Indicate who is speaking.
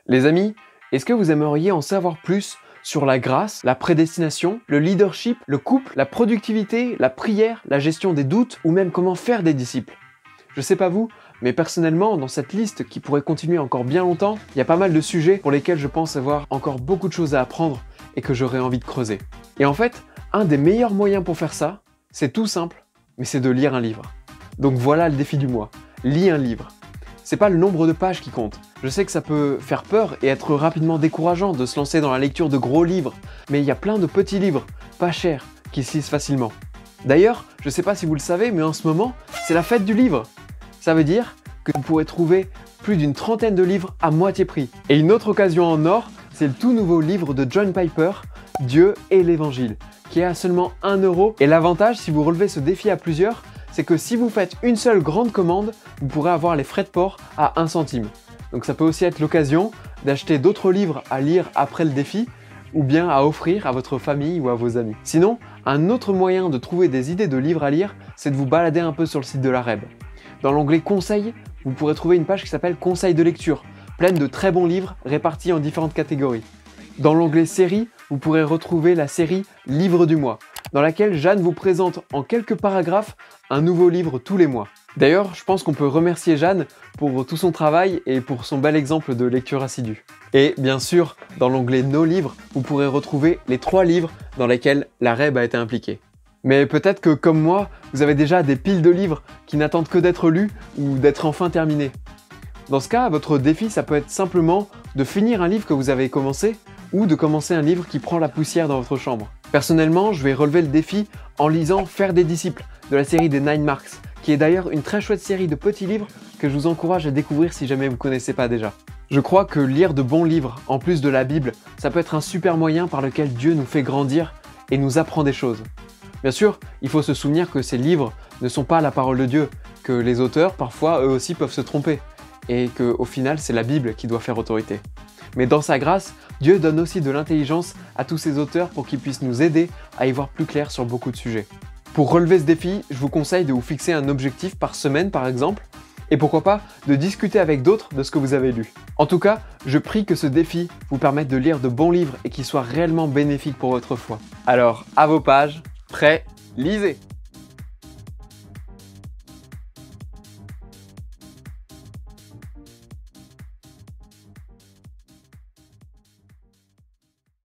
Speaker 1: Les amis, est-ce que vous aimeriez en savoir plus sur la grâce, la prédestination, le leadership, le couple, la productivité, la prière, la gestion des doutes ou même comment faire des disciples? Je sais pas vous, mais personnellement, dans cette liste qui pourrait continuer encore bien longtemps, il y a pas mal de sujets pour lesquels je pense avoir encore beaucoup de choses à apprendre et que j'aurais envie de creuser. Et en fait, un des meilleurs moyens pour faire ça, c'est tout simple, mais c'est de lire un livre. Donc voilà le défi du mois, lis un livre. C'est pas le nombre de pages qui compte. Je sais que ça peut faire peur et être rapidement décourageant de se lancer dans la lecture de gros livres, mais il y a plein de petits livres, pas chers, qui se lisent facilement. D'ailleurs, je sais pas si vous le savez, mais en ce moment, c'est la fête du livre. Ça veut dire que vous pourrez trouver plus d'une trentaine de livres à moitié prix. Et une autre occasion en or, c'est le tout nouveau livre de John Piper, Dieu et l'Évangile, qui est à seulement 1 €. Et l'avantage, si vous relevez ce défi à plusieurs, c'est que si vous faites une seule grande commande, vous pourrez avoir les frais de port à 1 centime. Donc ça peut aussi être l'occasion d'acheter d'autres livres à lire après le défi, ou bien à offrir à votre famille ou à vos amis. Sinon, un autre moyen de trouver des idées de livres à lire, c'est de vous balader un peu sur le site de la REB. Dans l'onglet Conseils, vous pourrez trouver une page qui s'appelle Conseils de lecture, pleine de très bons livres répartis en différentes catégories. Dans l'onglet Séries, vous pourrez retrouver la série Livre du mois, dans laquelle Jeanne vous présente en quelques paragraphes un nouveau livre tous les mois. D'ailleurs, je pense qu'on peut remercier Jeanne pour tout son travail et pour son bel exemple de lecture assidue. Et bien sûr, dans l'onglet Nos livres, vous pourrez retrouver les 3 livres dans lesquels la REB a été impliquée. Mais peut-être que, comme moi, vous avez déjà des piles de livres qui n'attendent que d'être lus ou d'être enfin terminés. Dans ce cas, votre défi, ça peut être simplement de finir un livre que vous avez commencé ou de commencer un livre qui prend la poussière dans votre chambre. Personnellement, je vais relever le défi en lisant Faire des disciples de la série des 9 Marks, qui est d'ailleurs une très chouette série de petits livres que je vous encourage à découvrir si jamais vous ne connaissez pas déjà. Je crois que lire de bons livres, en plus de la Bible, ça peut être un super moyen par lequel Dieu nous fait grandir et nous apprend des choses. Bien sûr, il faut se souvenir que ces livres ne sont pas la parole de Dieu, que les auteurs, parfois, eux aussi peuvent se tromper, et qu'au final, c'est la Bible qui doit faire autorité. Mais dans sa grâce, Dieu donne aussi de l'intelligence à tous ces auteurs pour qu'ils puissent nous aider à y voir plus clair sur beaucoup de sujets. Pour relever ce défi, je vous conseille de vous fixer un objectif par semaine par exemple, et pourquoi pas de discuter avec d'autres de ce que vous avez lu. En tout cas, je prie que ce défi vous permette de lire de bons livres et qu'il soit réellement bénéfique pour votre foi. Alors, à vos pages, prêts, lisez!